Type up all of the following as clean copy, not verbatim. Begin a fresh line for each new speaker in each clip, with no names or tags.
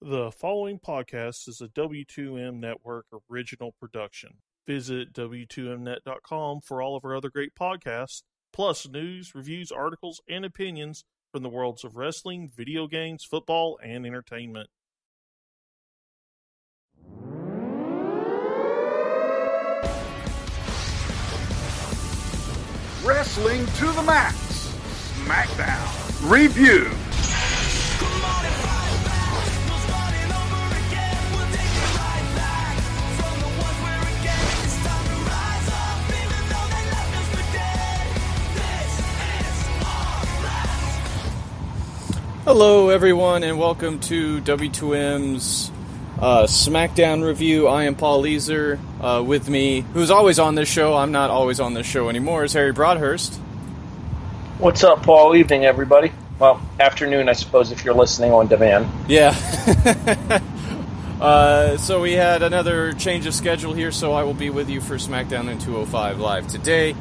The following podcast is a W2M Network original production. Visit W2Mnet.com for all of our other great podcasts, plus news, reviews, articles, and opinions from the worlds of wrestling, video games, football, and entertainment.
Wrestling to the Max Smackdown Review.
Hello everyone and welcome to W2M's Smackdown review. I am Paul Leazar. With me, who's always on this show, I'm not always on this show anymore, is Harry Broadhurst.
What's up, Paul? Evening, everybody. Well, afternoon, I suppose, if you're listening on demand.
Yeah. So we had another change of schedule here, so I will be with you for Smackdown in 205 Live today.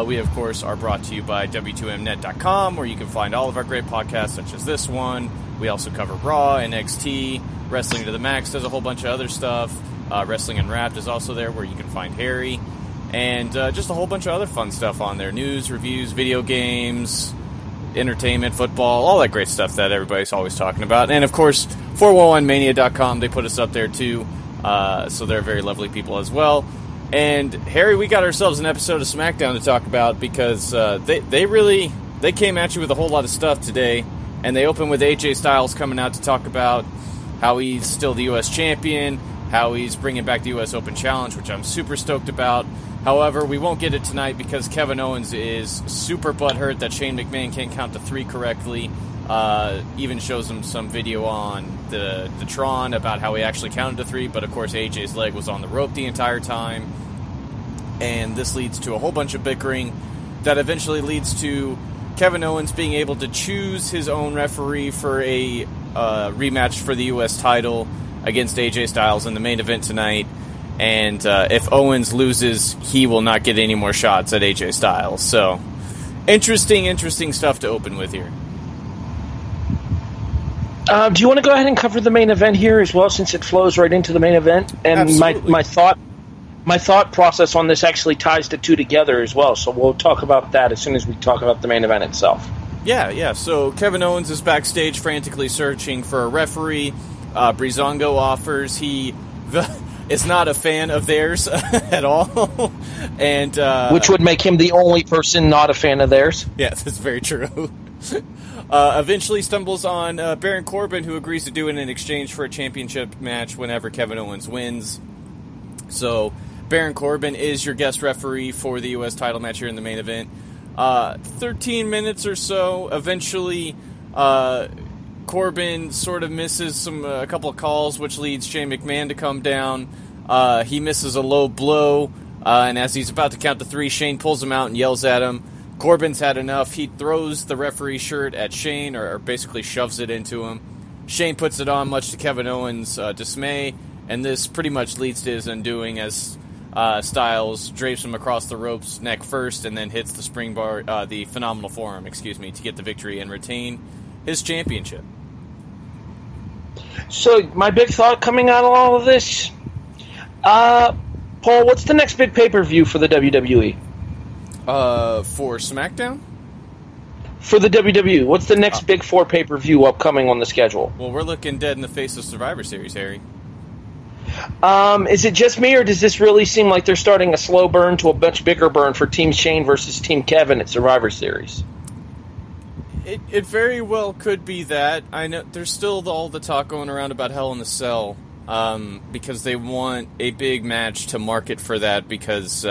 We, of course, are brought to you by W2Mnet.com, where you can find all of our great podcasts, such as this one. We also cover Raw, NXT, Wrestling to the Max does a whole bunch of other stuff. Wrestling Unwrapped is also there, where you can find Harry. And just a whole bunch of other fun stuff on there. News, reviews, video games, entertainment, football, all that great stuff that everybody's always talking about. And, of course, 411mania.com, they put us up there, too. So they're very lovely people as well. And, Harry, we got ourselves an episode of SmackDown to talk about because they came at you with a whole lot of stuff today. And they opened with AJ Styles coming out to talk about how he's still the U.S. champion, how he's bringing back the U.S. Open Challenge, which I'm super stoked about. However, we won't get it tonight because Kevin Owens is super butthurt that Shane McMahon can't count to 3 correctly. Even shows him some video on the Tron about how he actually counted to 3, but of course AJ's leg was on the rope the entire time. And this leads to a whole bunch of bickering that eventually leads to Kevin Owens being able to choose his own referee for a rematch for the U.S. title against AJ Styles in the main event tonight. And if Owens loses, he will not get any more shots at AJ Styles. So, interesting stuff to open with here.
Do you want to go ahead and cover the main event here as well, since it flows right into the main event? And my thought process on this actually ties the two together as well. So we'll talk about that as soon as we talk about the main event itself.
Yeah. So Kevin Owens is backstage frantically searching for a referee. Breezango offers he is not a fan of theirs at all, and
which would make him the only person not a fan of theirs.
Yes, that's very true. Eventually stumbles on Baron Corbin, who agrees to do it in exchange for a championship match whenever Kevin Owens wins. So Baron Corbin is your guest referee for the U.S. title match here in the main event. 13 minutes or so. Eventually, Corbin sort of misses a couple of calls, which leads Shane McMahon to come down. He misses a low blow, and as he's about to count to 3, Shane pulls him out and yells at him. Corbin's had enough. He throws the referee shirt at Shane, or basically shoves it into him. Shane puts it on, much to Kevin Owens' dismay, and this pretty much leads to his undoing as Styles drapes him across the ropes neck first and then hits the the phenomenal forearm, to get the victory and retain his championship.
So my big thought coming out of all of this, Paul, what's the next big pay-per-view for the WWE?
For SmackDown?
For the WWE, what's the next big 4 pay-per-view upcoming on the schedule?
Well, we're looking dead in the face of Survivor Series, Harry.
Is it just me, or does this really seem like they're starting a slow burn to a much bigger burn for Team Shane versus Team Kevin at Survivor Series?
It very well could be that. I know there's still all the talk going around about Hell in the Cell, because they want a big match to market for that because,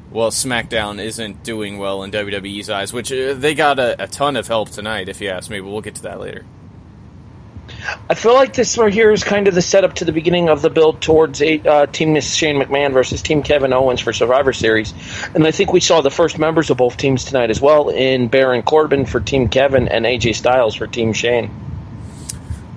SmackDown isn't doing well in WWE's eyes, which they got a ton of help tonight, if you ask me, but we'll get to that later.
I feel like this right here is kind of the setup to the beginning of the build towards Team Shane McMahon versus Team Kevin Owens for Survivor Series. And I think we saw the first members of both teams tonight as well, in Baron Corbin for Team Kevin and AJ Styles for Team Shane.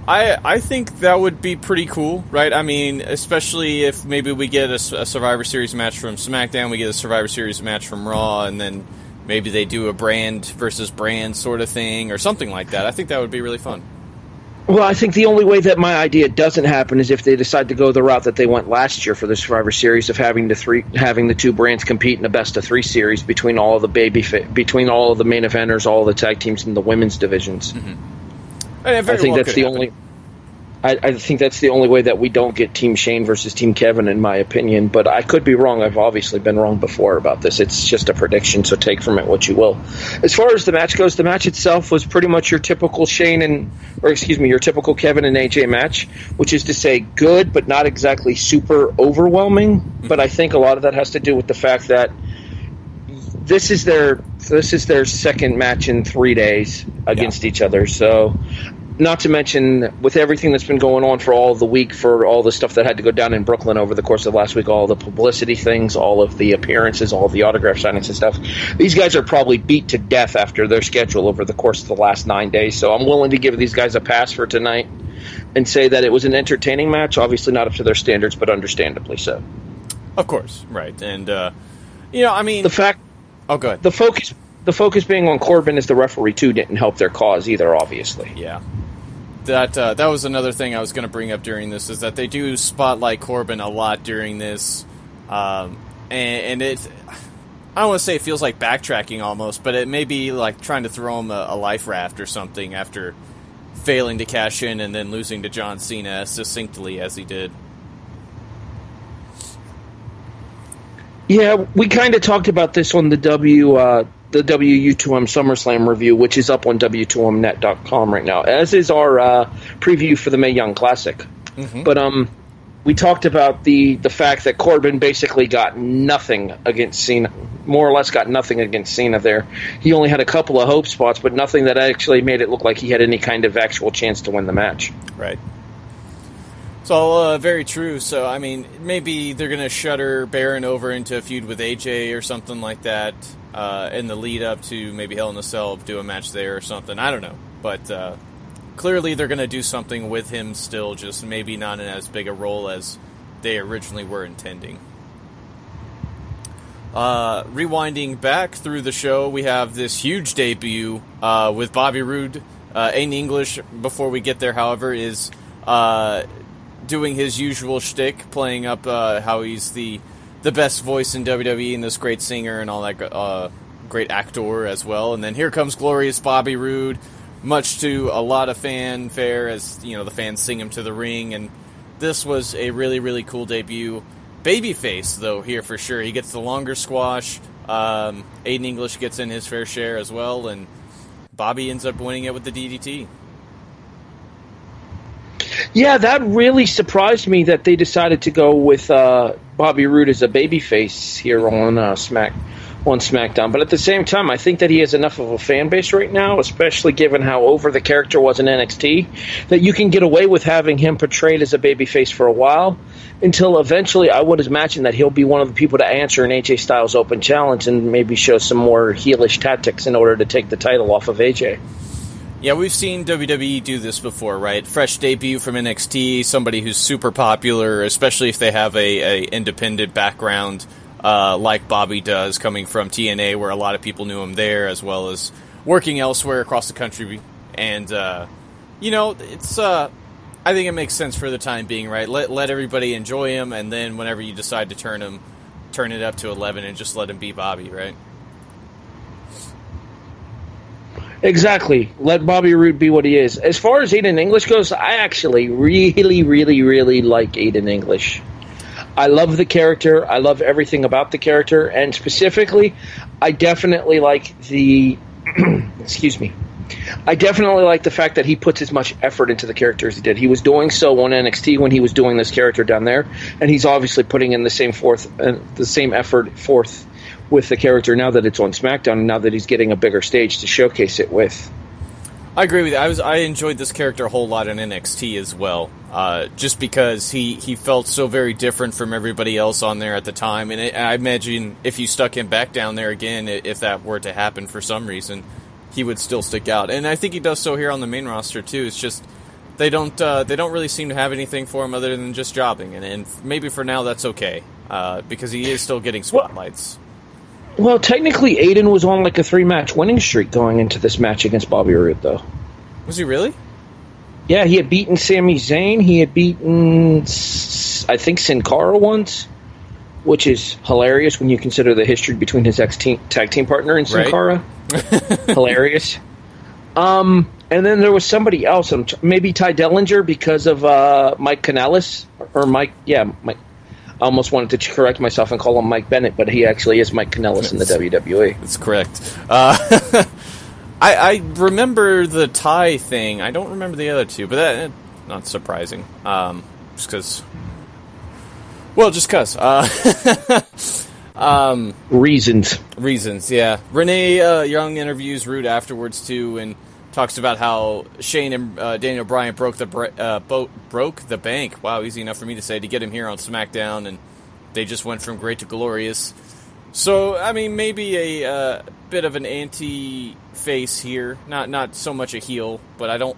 I think that would be pretty cool, right? I mean, especially if maybe we get a Survivor Series match from SmackDown, we get a Survivor Series match from Raw, and then maybe they do a brand versus brand sort of thing or something like that. I think that would be really fun.
Well, I think the only way that my idea doesn't happen is if they decide to go the route that they went last year for the Survivor Series of having the two brands compete in a best-of-3 series between all of the between all of the main eventers, all of the tag teams in the women's divisions.
Mm-hmm.
I think that's the only. I think that's the only way that we don't get Team Shane versus Team Kevin, in my opinion. But I could be wrong. I've obviously been wrong before about this. It's just a prediction, so take from it what you will. As far as the match goes, the match itself was pretty much your typical your typical Kevin and AJ match, which is to say good, but not exactly super overwhelming. Mm-hmm. But I think a lot of that has to do with the fact that this is their second match in 3 days against each other. So. Not to mention, with everything that's been going on for all of the week, for all the stuff that had to go down in Brooklyn over the course of last week, all the publicity things, all of the appearances, all of the autograph signings and stuff, these guys are probably beat to death after their schedule over the course of the last 9 days. So I'm willing to give these guys a pass for tonight and say that it was an entertaining match, obviously not up to their standards, but understandably so.
Of course, right. And, I mean... Oh, go ahead.
The focus being on Corbin as the referee, too, didn't help their cause either, obviously.
Yeah. That was another thing I was going to bring up during this, is that they do spotlight Corbin a lot during this, and it, I don't want to say it feels like backtracking almost, but it may be like trying to throw him a life raft or something after failing to cash in and then losing to John Cena as succinctly as he did.
Yeah, we kind of talked about this on the WU2M SummerSlam review, which is up on W2Mnet.com right now, as is our preview for the Mae Young Classic. Mm-hmm. But we talked about the fact that Corbin basically got nothing against Cena, more or less got nothing against Cena there. He only had a couple of hope spots, but nothing that actually made it look like he had any kind of actual chance to win the match.
Right. It's all very true. So, I mean, maybe they're going to shutter Baron over into a feud with AJ or something like that in the lead up to maybe Hell in a Cell, do a match there or something. I don't know. But clearly they're going to do something with him still, just maybe not in as big a role as they originally were intending. Rewinding back through the show, we have this huge debut with Bobby Roode. Aiden English, before we get there, however, is doing his usual shtick, playing up how he's the best voice in WWE and this great singer and all that, great actor as well. And then here comes glorious Bobby Roode, much to a lot of fanfare as the fans sing him to the ring. And this was a really, really cool debut. Babyface, though, here for sure. He gets the longer squash. Aiden English gets in his fair share as well, and Bobby ends up winning it with the DDT.
Yeah, that really surprised me that they decided to go with Bobby Roode as a babyface here on SmackDown. But at the same time, I think that he has enough of a fan base right now, especially given how over the character was in NXT, that you can get away with having him portrayed as a babyface for a while, until eventually I would imagine that he'll be one of the people to answer an AJ Styles Open Challenge and maybe show some more heelish tactics in order to take the title off of AJ.
Yeah, we've seen WWE do this before, right? Fresh debut from NXT, somebody who's super popular, especially if they have a independent background like Bobby does, coming from TNA, where a lot of people knew him there, as well as working elsewhere across the country. And, it's I think it makes sense for the time being, right? Let everybody enjoy him, and then whenever you decide to turn it up to 11 and just let him be Bobby, right?
Exactly. Let Bobby Roode be what he is. As far as Aiden English goes, I actually really, really, really like Aiden English. I love the character. I love everything about the character. And specifically, I definitely like the... excuse me. I definitely like the fact that he puts as much effort into the character as he did. He was doing so on NXT when he was doing this character down there, and he's obviously putting in the same effort forth with the character now that it's on SmackDown, and now that he's getting a bigger stage to showcase it with.
I agree with you. I enjoyed this character a whole lot in NXT as well, just because he felt so very different from everybody else on there at the time, and I imagine if you stuck him back down there again, if that were to happen for some reason, he would still stick out. And I think he does so here on the main roster too. It's just they don't really seem to have anything for him other than just jobbing, and maybe for now that's okay, because he is still getting spotlights.
Well, technically, Aiden was on like a 3-match winning streak going into this match against Bobby Roode, though.
Was he really?
Yeah, he had beaten Sami Zayn. He had beaten, I think, Sin Cara once, which is hilarious when you consider the history between his tag team partner and Sin Cara. Hilarious. And then there was somebody else, maybe Ty Dellinger, because of Mike Kanellis. Or Mike. I almost wanted to correct myself and call him Mike Bennett, but he actually is Mike Kanellis in the WWE.
That's correct. I remember the Ty thing. I don't remember the other two, but that not surprising. Just because. Well, just because. Reasons, yeah. Renee Young interviews Roode afterwards, too, and talks about how Shane and Daniel Bryan broke the bank. Wow, easy enough for me to say, to get him here on SmackDown, and they just went from great to glorious. So, I mean, maybe a bit of an anti-face here. Not so much a heel, but I don't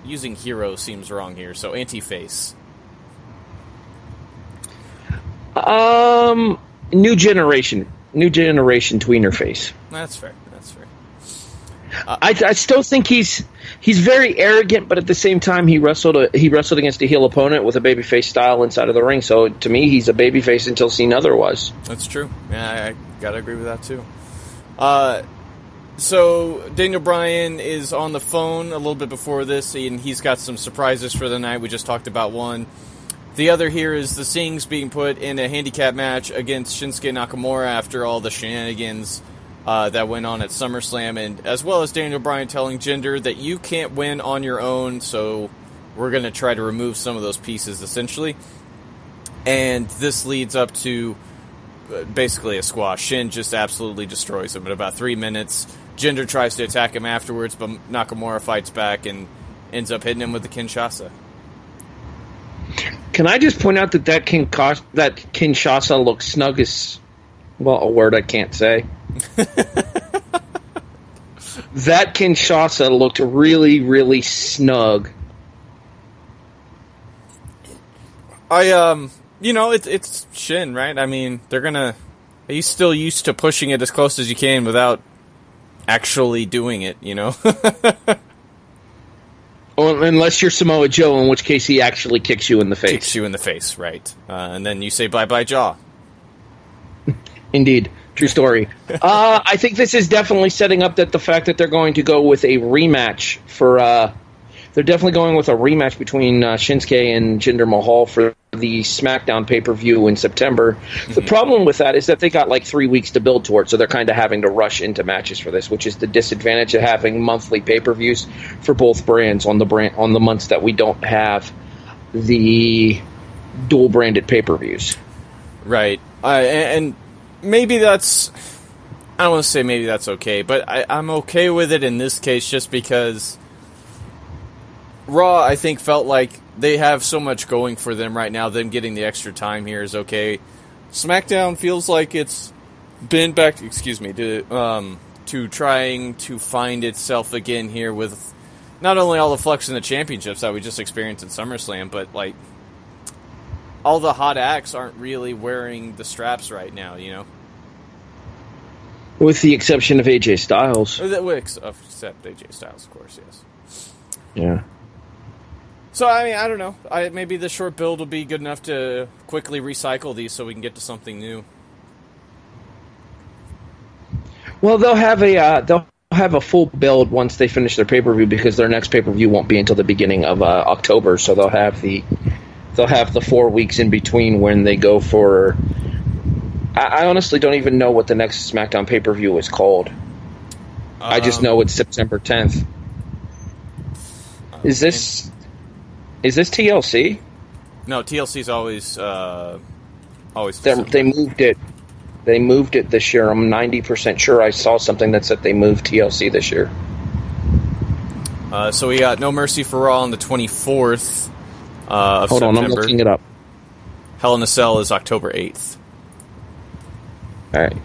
using hero seems wrong here, so anti-face.
New generation tweener face.
That's fair.
I still think he's very arrogant, but at the same time he wrestled against a heel opponent with a babyface style inside of the ring. So to me, he's a babyface until seen otherwise.
That's true. Yeah, I gotta agree with that too. So Daniel Bryan is on the phone a little bit before this, and he's got some surprises for the night. We just talked about one. The other here is the Stings being put in a handicap match against Shinsuke Nakamura after all the shenanigans that went on at SummerSlam, and as well as Daniel Bryan telling Jinder that you can't win on your own, so we're going to try to remove some of those pieces, essentially. And this leads up to basically a squash. Shin just absolutely destroys him in about 3 minutes. Jinder tries to attack him afterwards, but Nakamura fights back and ends up hitting him with the Kinshasa.
Can I just point out that Kinshasa looks snug as, well, a word I can't say. That Kinshasa looked really, really snug.
It's Shin, right? I mean, he's still used to pushing it as close as you can without actually doing it, you know?
Well, unless you're Samoa Joe, in which case he actually kicks you in the face.
Kicks you in the face, right. And then you say bye-bye, Jaw.
Indeed. True story. I think this is definitely setting up that the fact that they're going to go with a rematch for... they're definitely going with a rematch between Shinsuke and Jinder Mahal for the SmackDown pay-per-view in September. Mm-hmm. The problem with that is that they got like 3 weeks to build towards, so they're kind of having to rush into matches for this, which is the disadvantage of having monthly pay-per-views for both brands on the months that we don't have the dual-branded pay-per-views.
Right. And maybe that's... I don't want to say maybe that's okay, but I'm okay with it in this case just because... Raw, I think, felt like they have so much going for them right now. Them getting the extra time here is okay. SmackDown feels like it's been back, to trying to find itself again here with not only all the flux in the championships that we just experienced in SummerSlam, but like all the hot acts aren't really wearing the straps right now, you know?
With the exception of AJ Styles.
Except AJ Styles, of course, yes.
Yeah.
So, I mean, I don't know. Maybe the short build will be good enough to quickly recycle these so we can get to something new.
Well, they'll have a full build once they finish their pay-per-view because their next pay-per-view won't be until the beginning of October. So they'll have the 4 weeks in between when they go for. I honestly don't even know what the next SmackDown pay-per-view is called. I just know it's September 10th. Is this TLC?
No, TLC's always
They moved it. They moved it this year. I'm 90% sure I saw something that said they moved TLC this year.
So we got No Mercy for Raw on the 24th of September.
Hold on, I'm looking it up.
Hell in a Cell is October 8th.
All right.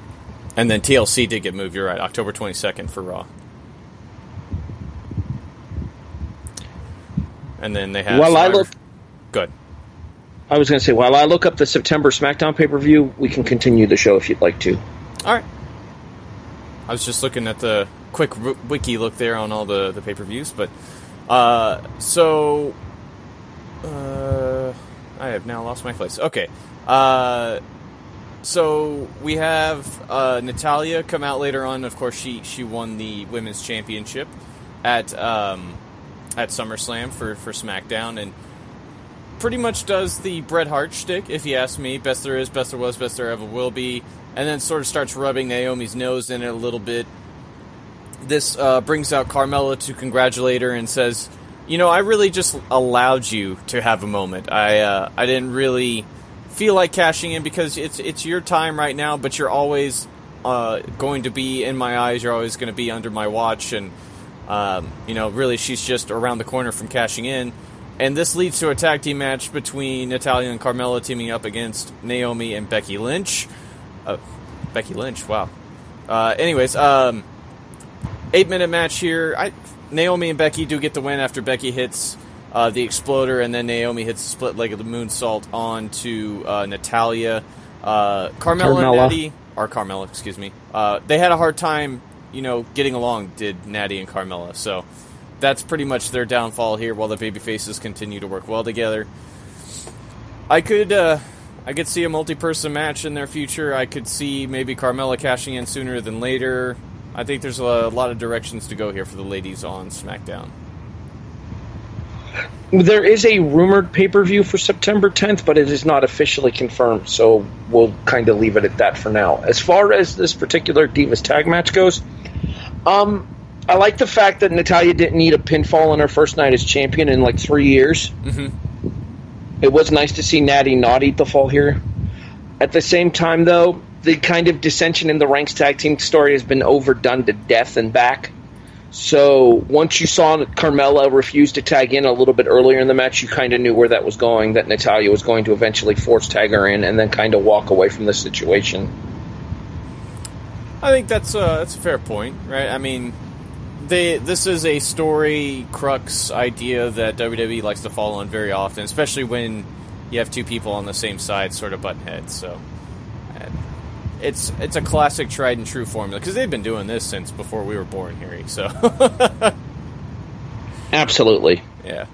And then TLC did get moved, you're right, October 22nd for Raw. And then they have... Good.
I was going to say, while I look up the September SmackDown pay-per-view, we can continue the show if you'd like to.
All right. I was just looking at the quick wiki look there on all the pay-per-views, but So I have now lost my place. Okay. So we have Natalya come out later on. Of course, she won the women's championship at SummerSlam for SmackDown, and pretty much does the Bret Hart shtick, if you ask me. Best there is, best there was, best there ever will be. And then sort of starts rubbing Naomi's nose in it a little bit. This brings out Carmella to congratulate her and says, I really just allowed you to have a moment. I didn't really feel like cashing in because it's your time right now, but you're always going to be in my eyes. You're always going to be under my watch. And, really she's just around the corner from cashing in. And this leads to a tag team match between Natalya and Carmella teaming up against Naomi and Becky Lynch. Becky Lynch, wow. 8-minute match here. Naomi and Becky do get the win after Becky hits the Exploder, and then Naomi hits the split-legged moonsault onto Natalya. Carmella, excuse me. They had a hard time, getting along, did Natty and Carmella. So that's pretty much their downfall here, while the babyfaces continue to work well together. I could see a multi-person match in their future. I could see maybe Carmella cashing in sooner than later. I think there's a lot of directions to go here for the ladies on SmackDown.
There is a rumored pay-per-view for September 10th, but it is not officially confirmed, so we'll kind of leave it at that for now. As far as this particular Divas tag match goes, I like the fact that Natalya didn't need a pinfall on her first night as champion in like 3 years. Mm-hmm. It was nice to see Natty not eat the fall here. At the same time, though, the kind of dissension in the ranks tag team story has been overdone to death and back. So once you saw Carmella refuse to tag in a little bit earlier in the match, you kind of knew where that was going, that Natalya was going to eventually force tag her in and then kind of walk away from the situation.
I think that's a fair point, right? I mean, this is a story crux idea that WWE likes to fall on very often, especially when you have two people on the same side sort of button heads. So it's a classic tried and true formula, because they've been doing this since before we were born, Harry. So
absolutely.
Yeah.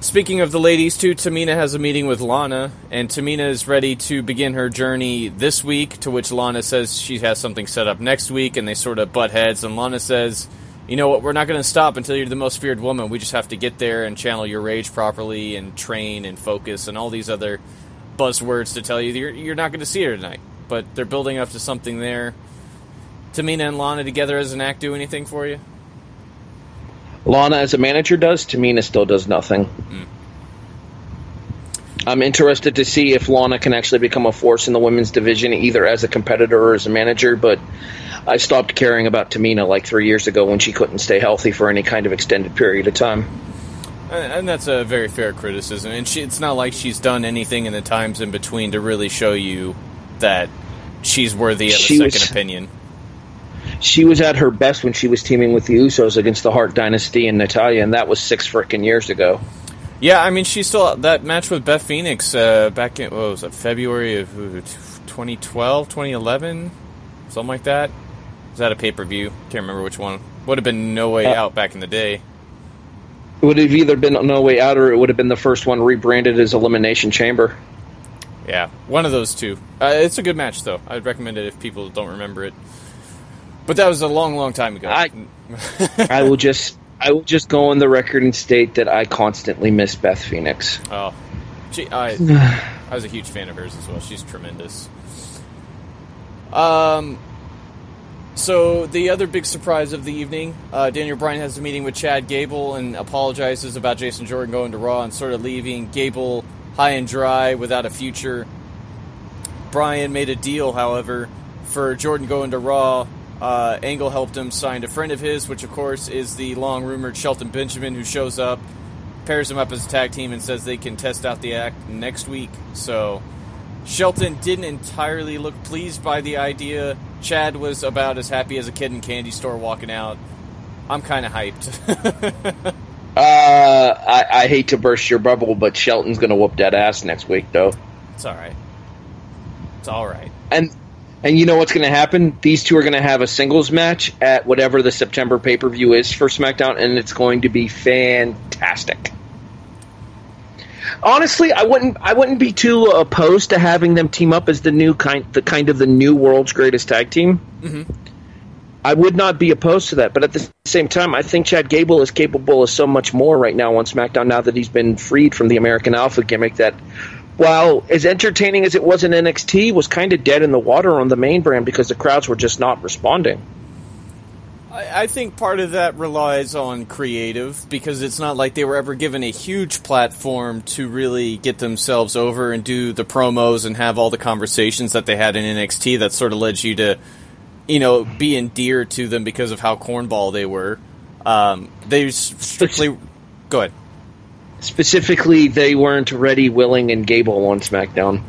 Speaking of the ladies, too, Tamina has a meeting with Lana, and Tamina is ready to begin her journey this week, to which Lana says she has something set up next week, and they sort of butt heads, and Lana says, you know what, we're not going to stop until you're the most feared woman. We just have to get there and channel your rage properly and train and focus and all these other buzzwords to tell you you're not going to see her tonight. But they're building up to something there. Tamina and Lana together as an act do anything for you?
Lana as a manager does. Tamina still does nothing. Mm. I'm interested to see if Lana can actually become a force in the women's division, either as a competitor or as a manager, but I stopped caring about Tamina like 3 years ago when she couldn't stay healthy for any kind of extended period of time.
And that's a very fair criticism. And it's not like she's done anything in the times in between to really show you that she's worthy of a second opinion.
She was at her best when she was teaming with the Usos against the Hart Dynasty and Natalya, and that was 6 frickin' years ago.
Yeah, I mean, she still... That match with Beth Phoenix back in, what was it, February of 2012, 2011? Something like that? Was that a pay-per-view? Can't remember which one. Would have been No Way Out back in the day.
It would have either been No Way Out or it would have been the first one rebranded as Elimination Chamber.
Yeah, one of those two. It's a good match, though. I'd recommend it if people don't remember it. But that was a long, long time ago.
I will just go on the record and state that I constantly miss Beth Phoenix.
Oh, I was a huge fan of hers as well. She's tremendous. So the other big surprise of the evening, Daniel Bryan has a meeting with Chad Gable and apologizes about Jason Jordan going to Raw and sort of leaving Gable high and dry without a future. Bryan made a deal, however, for Jordan going to Raw. Angle helped him sign a friend of his, which of course is the long-rumored Shelton Benjamin, who shows up, pairs him up as a tag team, and says they can test out the act next week. So Shelton didn't entirely look pleased by the idea. Chad was about as happy as a kid in a candy store walking out. I'm kind of hyped.
I hate to burst your bubble, but Shelton's going to whoop that ass next week, though.
It's all right. It's all right.
And And you know what's going to happen? These two are going to have a singles match at whatever the September pay-per-view is for SmackDown, and it's going to be fantastic. Honestly, I wouldn't be too opposed to having them team up as the new the new world's greatest tag team.
Mm-hmm.
I would not be opposed to that, but at the same time, I think Chad Gable is capable of so much more right now on SmackDown now that he's been freed from the American Alpha gimmick that, while as entertaining as it was in NXT, was kind of dead in the water on the main brand because the crowds were just not responding.
I think part of that relies on creative, because it's not like they were ever given a huge platform to really get themselves over and do the promos and have all the conversations that they had in NXT that sort of led you to, be endeared to them because of how cornball they were. They strictly... Go ahead.
Specifically, they weren't ready, willing, and Gable on SmackDown.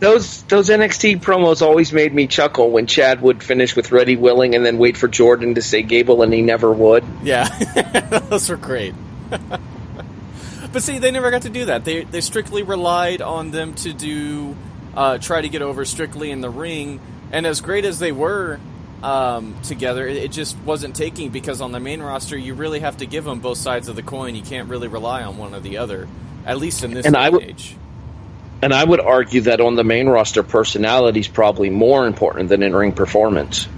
Those NXT promos always made me chuckle when Chad would finish with ready, willing, and then wait for Jordan to say Gable, and he never would.
Yeah, those were great. But see, they never got to do that. They strictly relied on them to do try to get over strictly in the ring, and as great as they were together, it just wasn't taking, because on the main roster you really have to give them both sides of the coin. You can't really rely on one or the other, at least in this age.
And I would argue that on the main roster, personality is probably more important than in-ring performance.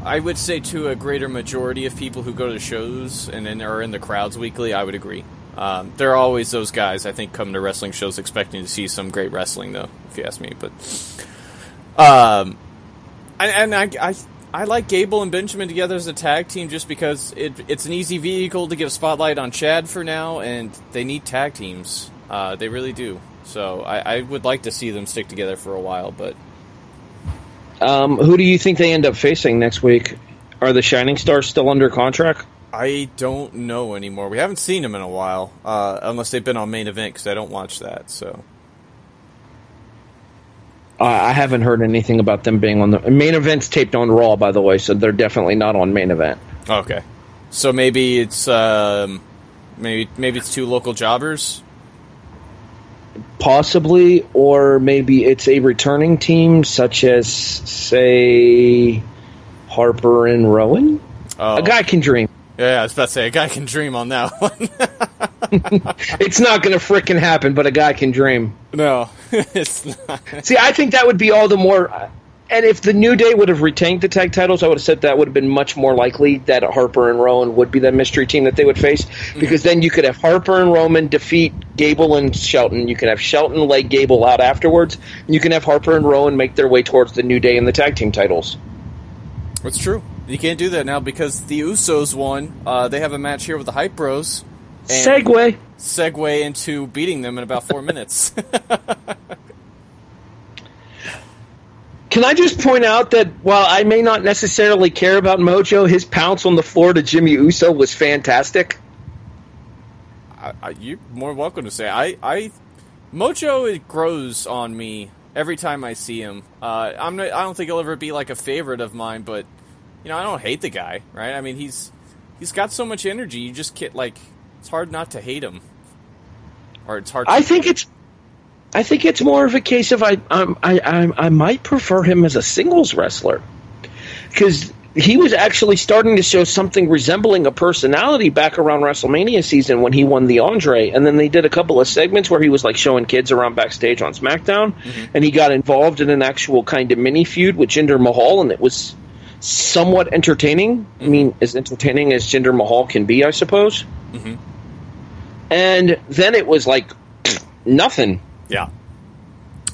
I would say to a greater majority of people who go to shows and then are in the crowds weekly, I would agree. There are always those guys, I think, come to wrestling shows expecting to see some great wrestling, though, if you ask me. But I like Gable and Benjamin together as a tag team just because it's an easy vehicle to get a spotlight on Chad for now, and they need tag teams. They really do. So I would like to see them stick together for a while. But
who do you think they end up facing next week? Are the Shining Stars still under contract?
I don't know anymore. We haven't seen them in a while, unless they've been on Main Event, because I don't watch that. So
I haven't heard anything about them being on the Main Event's taped on Raw, by the way, so they're definitely not on Main Event.
Okay, so maybe it's maybe it's two local jobbers,
possibly, or maybe it's a returning team, such as, say, Harper and Rowan.
Oh.
A guy can dream.
Yeah, I was about to say, a guy can dream on that one.
It's not going to frickin' happen, but a guy can dream.
No, it's not.
See, I think that would be all the more... And if the New Day would have retained the tag titles, I would have said that would have been much more likely that Harper and Rowan would be the mystery team that they would face. Because then you could have Harper and Rowan defeat Gable and Shelton. You could have Shelton leg Gable out afterwards. And you can have Harper and Rowan make their way towards the New Day and the tag team titles.
That's true. You can't do that now because the Usos won. They have a match here with the Hype Bros. Segue into beating them in about 4 minutes.
Can I just point out that while I may not necessarily care about Mojo, his pounce on the floor to Jimmy Uso was fantastic.
You're more welcome to say. Mojo, it grows on me every time I see him. I don't think he'll ever be like a favorite of mine, but I don't hate the guy, right? I mean, he's got so much energy. You just can't, it's hard not to hate him, or it's hard.
I think it's more of a case of I might prefer him as a singles wrestler, because he was actually starting to show something resembling a personality back around WrestleMania season when he won the Andre, and then they did a couple of segments where he was showing kids around backstage on SmackDown, and he got involved in an actual kind of mini feud with Jinder Mahal, and it was somewhat entertaining. I mean, as entertaining as Jinder Mahal can be, I suppose.
Mm-hmm.
And then it was nothing.
Yeah.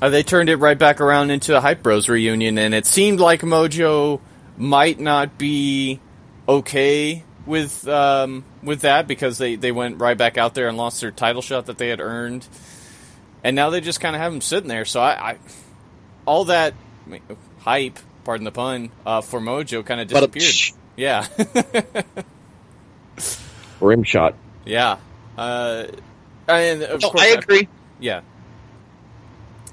They turned it right back around into a Hype Bros reunion, and it seemed like Mojo might not be okay with that, because they went right back out there and lost their title shot that they had earned, and now they just kind of have him sitting there. So I all that hype, pardon the pun, for Mojo kind of disappeared. Yeah.
Rim shot.
Yeah. And of course,
I agree.
Yeah.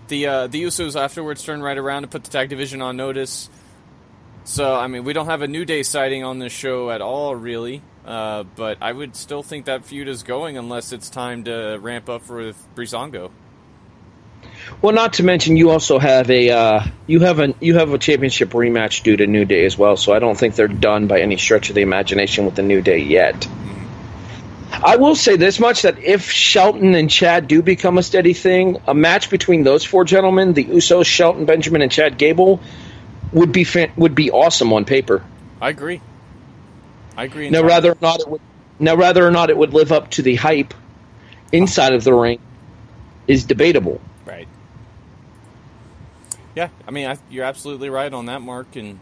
The Usos afterwards turned right around to put the tag division on notice. So, I mean, we don't have a New Day sighting on this show at all, really. But I would still think that feud is going unless it's time to ramp up with Breezango.
Well, not to mention you also have a championship rematch due to New Day as well. So I don't think they're done by any stretch of the imagination with the New Day yet. I will say this much, that if Shelton and Chad do become a steady thing, a match between those four gentlemen, the Usos, Shelton, Benjamin, and Chad Gable, would be awesome on paper.
I agree.
Now, whether or not it would live up to the hype inside of the ring is debatable.
Right. Yeah, I mean, you're absolutely right on that, Mark. And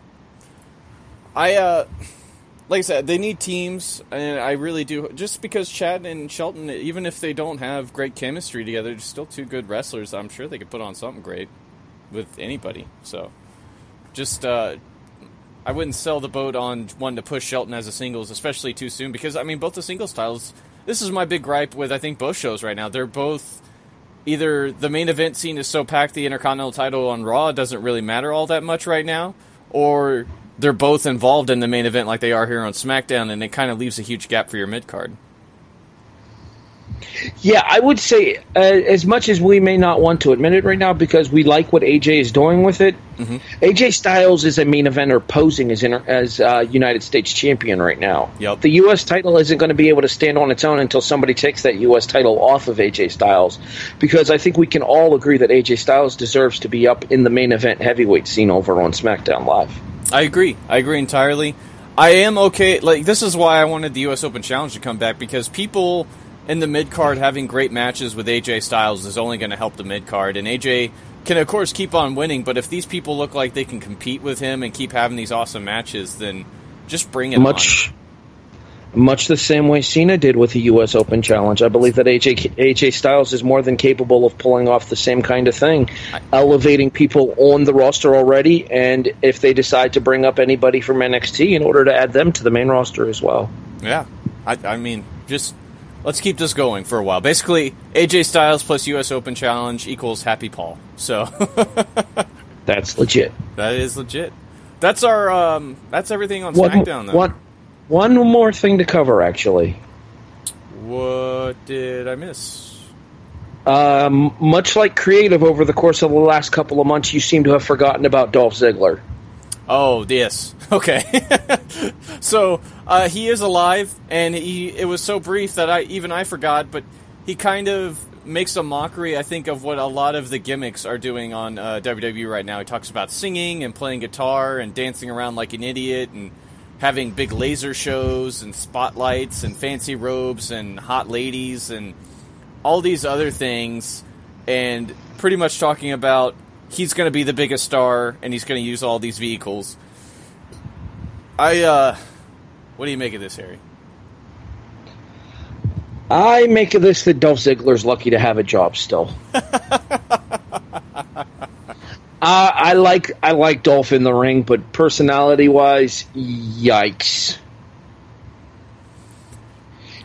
like I said, they need teams, and I really do. Just because Chad and Shelton, even if they don't have great chemistry together, they're still two good wrestlers. I'm sure they could put on something great with anybody. So, just I wouldn't sell the boat on wanting to push Shelton as a singles, especially too soon, because, I mean, both the singles titles, this is my big gripe with, I think, both shows right now. They're both, either the main event scene is so packed the Intercontinental title on Raw doesn't really matter all that much right now, or they're both involved in the main event like they are here on SmackDown, and it kind of leaves a huge gap for your mid-card.
Yeah, I would say, as much as we may not want to admit it right now, because we like what AJ is doing with it, AJ Styles is a main eventer posing as United States champion right now.
Yep.
The U.S. title isn't going to be able to stand on its own until somebody takes that U.S. title off of AJ Styles, because I think we can all agree that AJ Styles deserves to be up in the main event heavyweight scene over on SmackDown Live.
I agree entirely. I am okay, like, this is why I wanted the U.S. Open Challenge to come back, because people in the mid-card having great matches with AJ Styles is only going to help the mid-card, and AJ can, of course, keep on winning, but if these people look like they can compete with him and keep having these awesome matches, then just bring it on.
Much the same way Cena did with the U.S. Open Challenge. I believe that AJ Styles is more than capable of pulling off the same kind of thing, elevating people on the roster already, and if they decide to bring up anybody from NXT, in order to add them to the main roster as well.
Yeah, I mean, just let's keep this going for a while. Basically, AJ Styles plus U.S. Open Challenge equals Happy Paul. So
that's legit.
That is legit. That's our that's everything on SmackDown, though.
One more thing to cover, actually.
What did I miss?
Much like Creative over the course of the last couple of months, you seem to have forgotten about Dolph Ziggler.
Oh, yes. Okay. So, he is alive, and it was so brief that I forgot, but he kind of makes a mockery, I think, of what a lot of the gimmicks are doing on WWE right now. He talks about singing and playing guitar and dancing around like an idiot and having big laser shows and spotlights and fancy robes and hot ladies and all these other things, and pretty much talking about he's going to be the biggest star and he's going to use all these vehicles. What do you make of this, Harry?
I make of this that Dolph Ziggler's lucky to have a job still. I like Dolph in the ring, but personality-wise, yikes.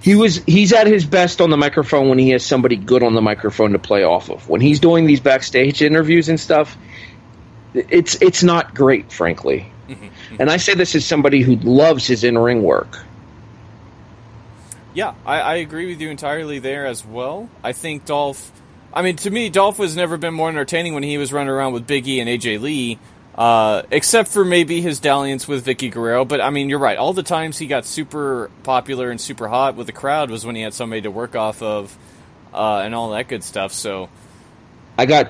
He's at his best on the microphone when he has somebody good on the microphone to play off of. When he's doing these backstage interviews and stuff, it's not great, frankly. And I say this as somebody who loves his in-ring work.
Yeah, I agree with you entirely there as well. I think Dolph... I mean, to me, Dolph has never been more entertaining when he was running around with Big E and AJ Lee, except for maybe his dalliance with Vicky Guerrero. But, I mean, you're right. All the times he got super popular and super hot with the crowd was when he had somebody to work off of and all that good stuff. So,
I got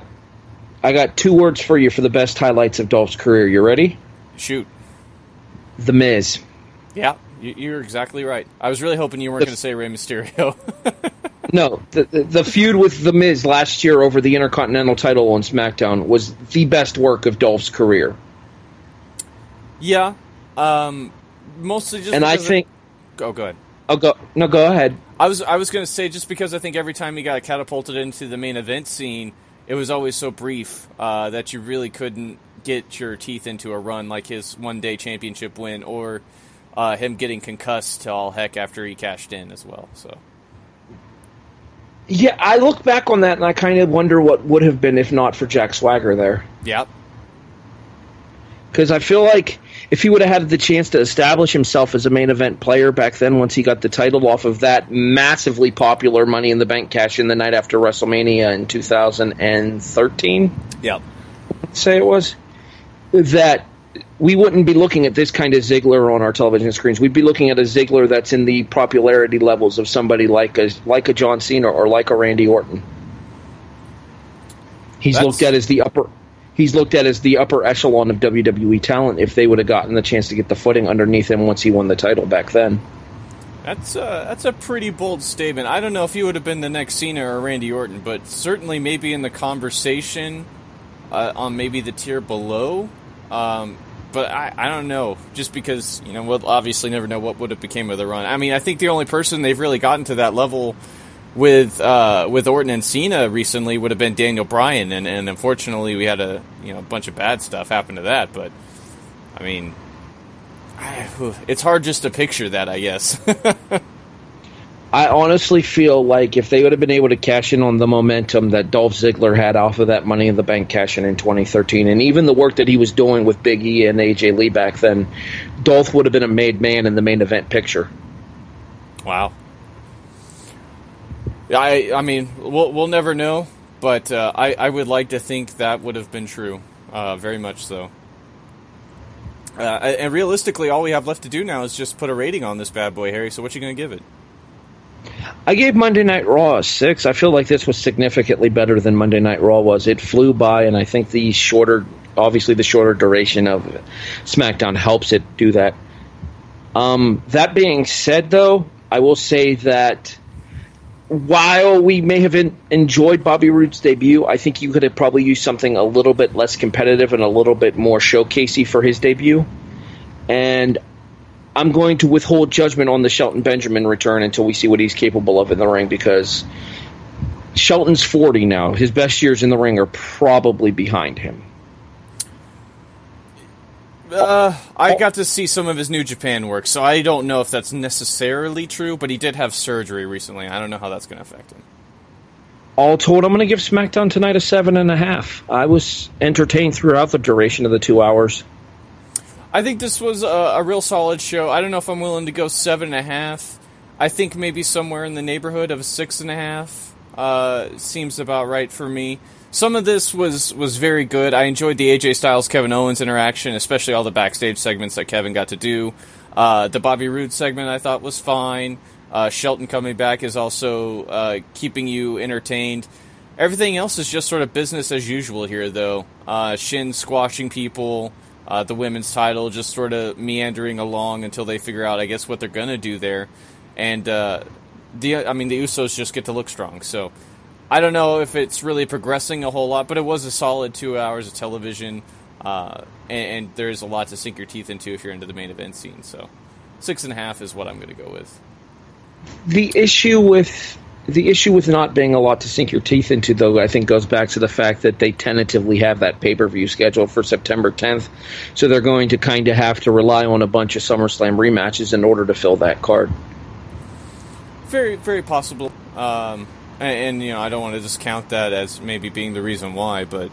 2 words for you for the best highlights of Dolph's career. You ready?
Shoot.
The Miz.
Yeah, you're exactly right. I was really hoping you weren't going to say Rey Mysterio.
No, the feud with The Miz last year over the Intercontinental title on SmackDown was the best work of Dolph's career.
Yeah, mostly just.
And I think.
Go ahead.
Go ahead.
I was going to say, just because I think every time he got catapulted into the main event scene, it was always so brief that you really couldn't get your teeth into a run like his one-day championship win, or him getting concussed to all heck after he cashed in as well. So.
Yeah, I look back on that and I kind of wonder what would have been if not for Jack Swagger there.
Yep.
Because I feel like if he would have had the chance to establish himself as a main event player back then, once he got the title off of that massively popular Money in the Bank cash in the night after WrestleMania in 2013,
Yep.
let's say it was, that we wouldn't be looking at this kind of Ziggler on our television screens. We'd be looking at a Ziggler that's in the popularity levels of somebody like a John Cena or like a Randy Orton. He's looked at as the upper echelon of WWE talent if they would have gotten the chance to get the footing underneath him once he won the title back then.
That's a pretty bold statement. I don't know if he would have been the next Cena or Randy Orton, but certainly maybe in the conversation on maybe the tier below. But I don't know, just because, we'll obviously never know what would have became of the run. I mean, I think the only person they've really gotten to that level with Orton and Cena recently would have been Daniel Bryan, and unfortunately we had a bunch of bad stuff happen to that. But I mean, it's hard just to picture that, I guess.
I honestly feel like if they would have been able to cash in on the momentum that Dolph Ziggler had off of that Money in the Bank cash in 2013, and even the work that he was doing with Big E and AJ Lee back then, Dolph would have been a made man in the main event picture.
Wow. I mean, we'll never know, but I would like to think that would have been true, very much so. And realistically, all we have left to do now is just put a rating on this bad boy, Harry. So what you going to give it?
I gave Monday Night Raw a 6. I feel like this was significantly better than Monday Night Raw was. It flew by, and I think the shorter duration of SmackDown helps it do that. That being said, though, I will say that while we may have enjoyed Bobby Roode's debut, I think you could have probably used something a little bit less competitive and a little bit more showcasey for his debut. And I'm going to withhold judgment on the Shelton Benjamin return until we see what he's capable of in the ring, because Shelton's 40 now. His best years in the ring are probably behind him.
I got to see some of his New Japan work, so I don't know if that's necessarily true, but he did have surgery recently. I don't know how that's going to affect him.
All told, I'm going to give SmackDown tonight a 7.5. I was entertained throughout the duration of the 2 hours.
I think this was a real solid show. I don't know if I'm willing to go 7.5. I think maybe somewhere in the neighborhood of a 6.5 seems about right for me. Some of this was very good. I enjoyed the AJ Styles Kevin Owens interaction, especially all the backstage segments that Kevin got to do. The Bobby Roode segment I thought was fine. Shelton coming back is also keeping you entertained. Everything else is just sort of business as usual here, though. Shin squashing people. The women's title just sort of meandering along until they figure out, I guess, what they're going to do there. And, the Usos just get to look strong. So, I don't know if it's really progressing a whole lot, but it was a solid 2 hours of television. And there's a lot to sink your teeth into if you're into the main event scene. So, 6.5 is what I'm going to go with.
The issue with not being a lot to sink your teeth into, though, I think goes back to the fact that they tentatively have that pay-per-view scheduled for September 10th, so they're going to kind of have to rely on a bunch of SummerSlam rematches in order to fill that card.
Very, very possible. And I don't want to discount that as maybe being the reason why, but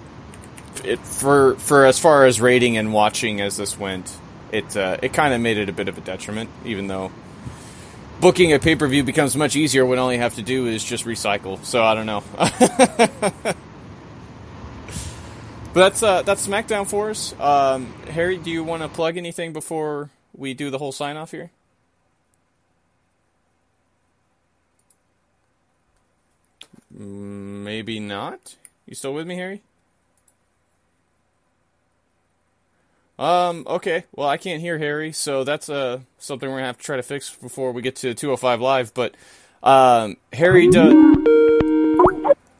for as far as rating and watching as this went, it kind of made it a bit of a detriment, even though booking a pay-per-view becomes much easier when all you have to do is just recycle. So I don't know. But that's SmackDown for us. Harry, do you want to plug anything before we do the whole sign-off here? Maybe not. You still with me, Harry? Okay. Well, I can't hear Harry, so that's something we're gonna have to try to fix before we get to 205 Live. But Harry does,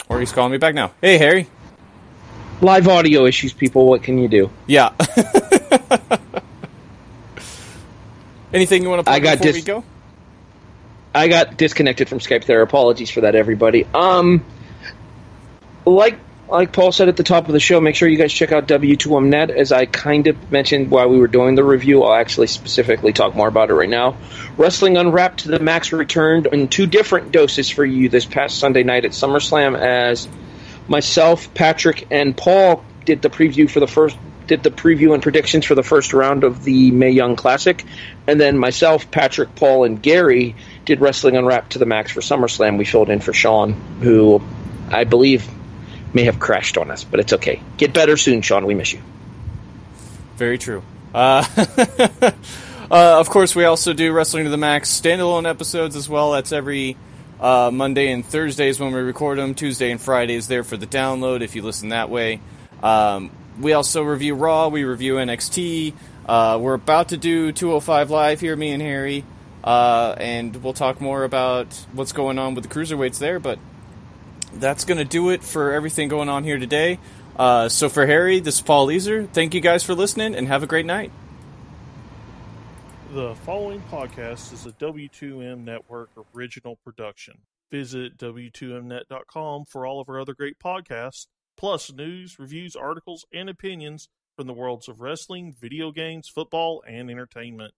or he's calling me back now. Hey, Harry.
Live audio issues, people. What can you do?
Yeah. Anything you want to plug before we go?
I got disconnected from Skype there. Apologies for that, everybody. Like Paul said at the top of the show, make sure you guys check out W2M Net. As I kind of mentioned while we were doing the review, I'll actually specifically talk more about it right now. Wrestling Unwrapped to the Max returned in 2 different doses for you this past Sunday night at SummerSlam, as myself, Patrick, and Paul did the preview for the first did the preview and predictions for the first round of the Mae Young Classic. And then myself, Patrick, Paul, and Gary did Wrestling Unwrapped to the Max for SummerSlam. We filled in for Sean, who I believe may have crashed on us, but it's okay. Get better soon, Sean. We miss you.
Very true. Of course, we also do Wrestling to the Max standalone episodes as well. That's every Monday and Thursdays when we record them. Tuesday and Fridays there for the download if you listen that way. We also review Raw. We review NXT. We're about to do 205 Live here, me and Harry. And we'll talk more about what's going on with the cruiserweights there. But that's going to do it for everything going on here today. So for Harry, this is Paul Leazar. Thank you guys for listening, and have a great night.
The following podcast is a W2M Network original production. Visit W2Mnet.com for all of our other great podcasts, plus news, reviews, articles, and opinions from the worlds of wrestling, video games, football, and entertainment.